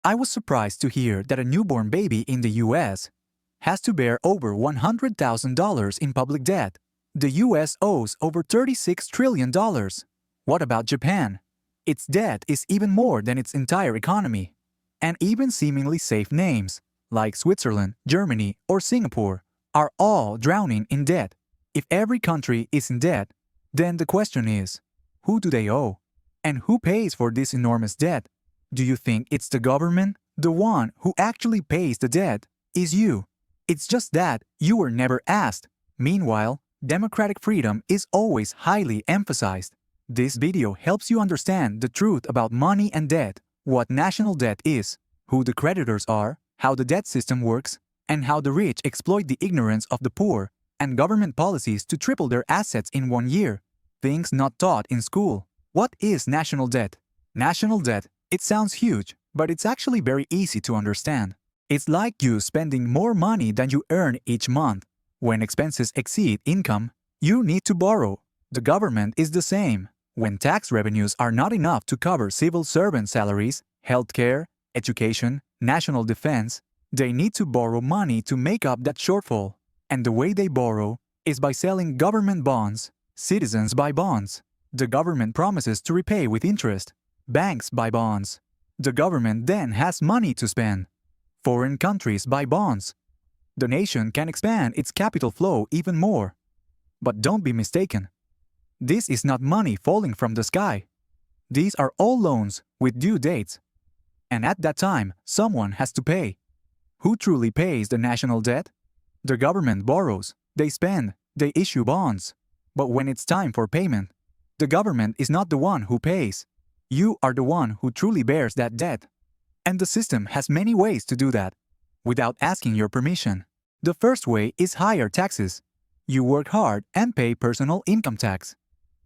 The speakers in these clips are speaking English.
I was surprised to hear that a newborn baby in the US has to bear over $100,000 in public debt. The US owes over $36 trillion. What about Japan? Its debt is even more than its entire economy. And even seemingly safe names, like Switzerland, Germany, or Singapore, are all drowning in debt. If every country is in debt, then the question is, who do they owe? And who pays for this enormous debt? Do you think it's the government? The one who actually pays the debt is you. It's just that you were never asked. Meanwhile, democratic freedom is always highly emphasized. This video helps you understand the truth about money and debt, what national debt is, who the creditors are, how the debt system works, and how the rich exploit the ignorance of the poor, and government policies to triple their assets in 1 year. Things not taught in school. What is national debt? National debt, it sounds huge, but it's actually very easy to understand. It's like you spending more money than you earn each month. When expenses exceed income, you need to borrow. The government is the same. When tax revenues are not enough to cover civil servant salaries, healthcare, education, national defense, they need to borrow money to make up that shortfall. And the way they borrow is by selling government bonds. Citizens buy bonds. The government promises to repay with interest. Banks buy bonds. The government then has money to spend. Foreign countries buy bonds. The nation can expand its capital flow even more. But don't be mistaken. This is not money falling from the sky. These are all loans with due dates. And at that time, someone has to pay. Who truly pays the national debt? The government borrows, they spend, they issue bonds. But when it's time for payment, the government is not the one who pays. You are the one who truly bears that debt. And the system has many ways to do that, without asking your permission. The first way is higher taxes. You work hard and pay personal income tax.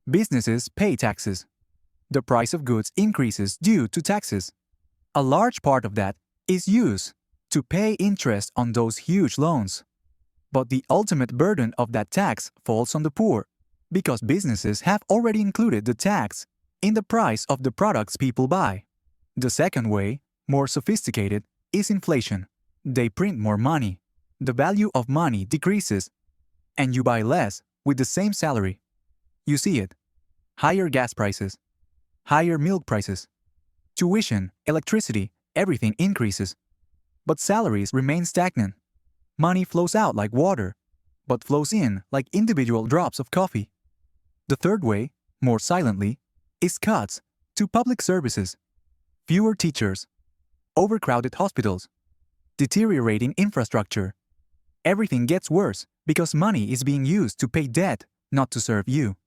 Businesses pay taxes. The price of goods increases due to taxes. A large part of that is used to pay interest on those huge loans. But the ultimate burden of that tax falls on the poor, because businesses have already included the tax in the price of the products people buy. The second way, more sophisticated, is inflation. They print more money. The value of money decreases, and you buy less with the same salary. You see it. Higher gas prices, higher milk prices, tuition, electricity, everything increases. But salaries remain stagnant. Money flows out like water, but flows in like individual drops of coffee. The third way, more silently, is cuts to public services. Fewer teachers, overcrowded hospitals, deteriorating infrastructure. Everything gets worse because money is being used to pay debt, not to serve you.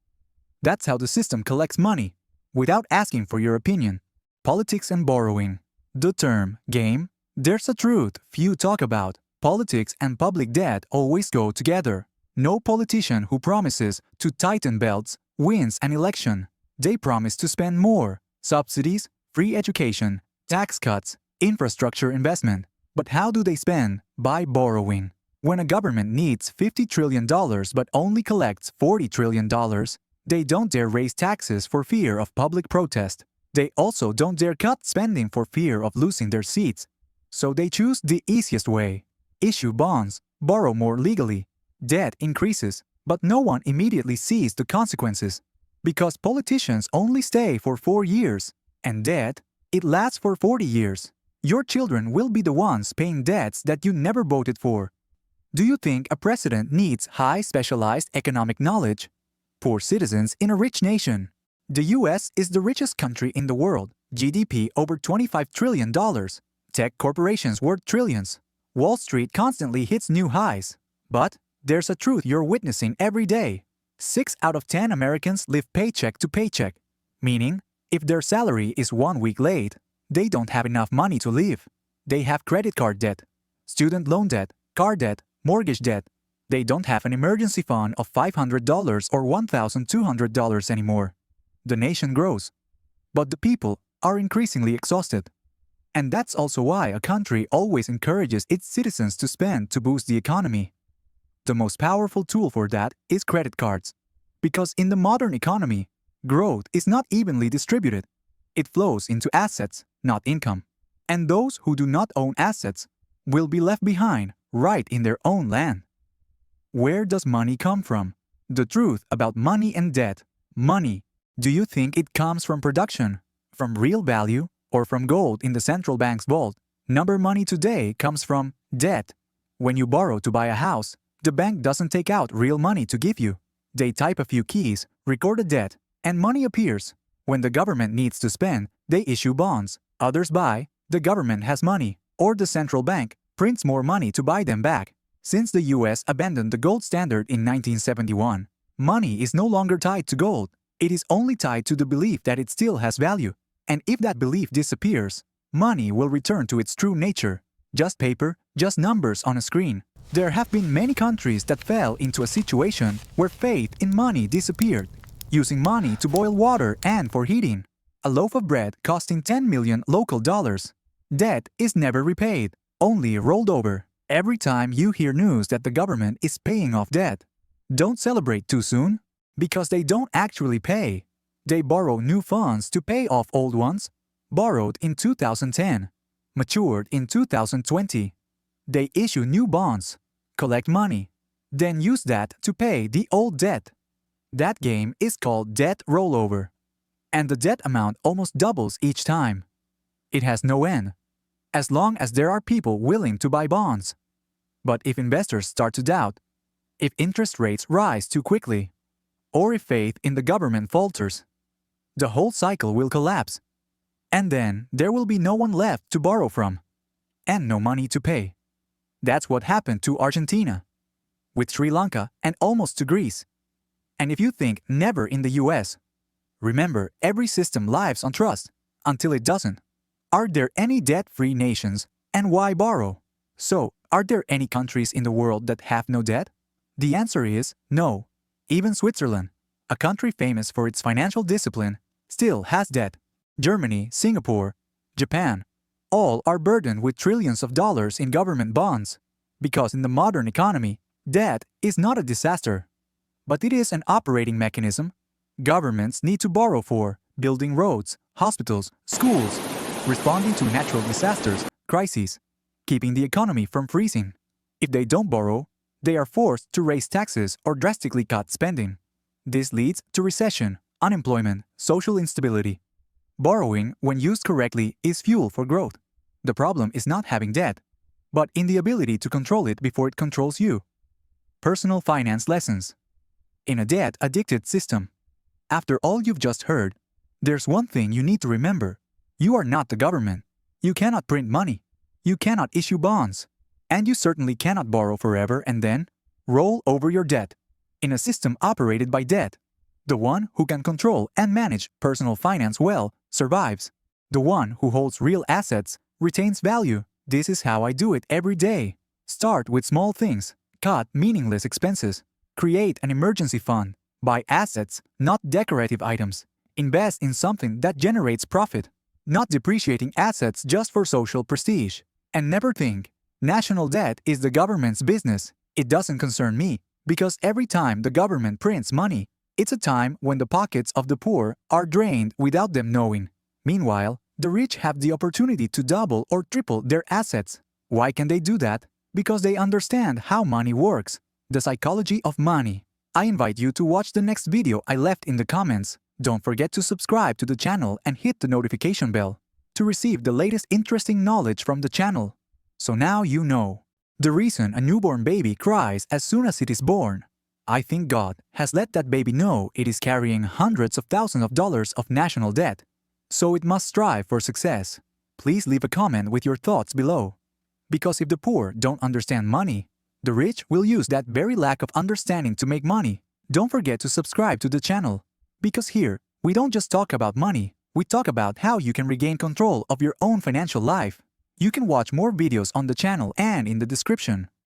That's how the system collects money, without asking for your opinion. Politics and borrowing. The term game, there's a truth few talk about. Politics and public debt always go together. No politician who promises to tighten belts wins an election. They promise to spend more. Subsidies, free education, tax cuts, infrastructure investment. But how do they spend? By borrowing. When a government needs $50 trillion but only collects $40 trillion, they don't dare raise taxes for fear of public protest. They also don't dare cut spending for fear of losing their seats. So they choose the easiest way. Issue bonds, borrow more legally. Debt increases, but no one immediately sees the consequences. Because politicians only stay for 4 years, and debt, it lasts for 40 years. Your children will be the ones paying debts that you never voted for. Do you think a president needs high specialized economic knowledge? Poor citizens in a rich nation. The US is the richest country in the world, GDP over $25 trillion. Tech corporations worth trillions. Wall Street constantly hits new highs. But there's a truth you're witnessing every day. 6 out of 10 Americans live paycheck to paycheck, meaning if their salary is 1 week late, they don't have enough money to live. They have credit card debt, student loan debt, car debt, mortgage debt. They don't have an emergency fund of $500 or $1,200 anymore. The nation grows, but the people are increasingly exhausted. And that's also why a country always encourages its citizens to spend to boost the economy. The most powerful tool for that is credit cards. Because in the modern economy, growth is not evenly distributed. It flows into assets, not income. And those who do not own assets will be left behind right in their own land. Where does money come from? The truth about money and debt. Money. Do you think it comes from production, from real value, or from gold in the central bank's vault? Number money today comes from debt. When you borrow to buy a house, the bank doesn't take out real money to give you. They type a few keys, record a debt, and money appears. When the government needs to spend, they issue bonds. Others buy, the government has money, or the central bank prints more money to buy them back. Since the US abandoned the gold standard in 1971, money is no longer tied to gold. It is only tied to the belief that it still has value. And if that belief disappears, money will return to its true nature. Just paper, just numbers on a screen. There have been many countries that fell into a situation where faith in money disappeared, using money to boil water and for heating. A loaf of bread costing 10 million local dollars. Debt is never repaid, only rolled over. Every time you hear news that the government is paying off debt, don't celebrate too soon, because they don't actually pay. They borrow new funds to pay off old ones, borrowed in 2010, matured in 2020. They issue new bonds, collect money, then use that to pay the old debt. That game is called debt rollover, and the debt amount almost doubles each time. It has no end, as long as there are people willing to buy bonds. But if investors start to doubt, if interest rates rise too quickly, or if faith in the government falters, the whole cycle will collapse. And then there will be no one left to borrow from, and no money to pay. That's what happened to Argentina, with Sri Lanka, and almost to Greece. And if you think never in the US, remember every system lives on trust until it doesn't. Are there any debt-free nations, and why borrow? So, are there any countries in the world that have no debt? The answer is no. Even Switzerland, a country famous for its financial discipline, still has debt. Germany, Singapore, Japan, all are burdened with trillions of dollars in government bonds. Because in the modern economy, debt is not a disaster, but it is an operating mechanism. Governments need to borrow for building roads, hospitals, schools, responding to natural disasters, crises, keeping the economy from freezing. If they don't borrow, they are forced to raise taxes or drastically cut spending. This leads to recession, unemployment, social instability. Borrowing, when used correctly, is fuel for growth. The problem is not having debt, but in the ability to control it before it controls you. Personal finance lessons. In a debt-addicted system, after all you've just heard, there's one thing you need to remember. You are not the government. You cannot print money. You cannot issue bonds. And you certainly cannot borrow forever and then roll over your debt. In a system operated by debt, the one who can control and manage personal finance well survives. The one who holds real assets retains value. This is how I do it every day. Start with small things. Cut meaningless expenses. Create an emergency fund. Buy assets, not decorative items. Invest in something that generates profit, not depreciating assets just for social prestige. And never think, national debt is the government's business. It doesn't concern me, because every time the government prints money, it's a time when the pockets of the poor are drained without them knowing. Meanwhile, the rich have the opportunity to double or triple their assets. Why can they do that? Because they understand how money works. The psychology of money. I invite you to watch the next video I left in the comments. Don't forget to subscribe to the channel and hit the notification bell to receive the latest interesting knowledge from the channel. So now you know. The reason a newborn baby cries as soon as it is born. I think God has let that baby know it is carrying hundreds of thousands of dollars of national debt, so it must strive for success. Please leave a comment with your thoughts below. Because if the poor don't understand money, the rich will use that very lack of understanding to make money. Don't forget to subscribe to the channel. Because here, we don't just talk about money, we talk about how you can regain control of your own financial life. You can watch more videos on the channel and in the description.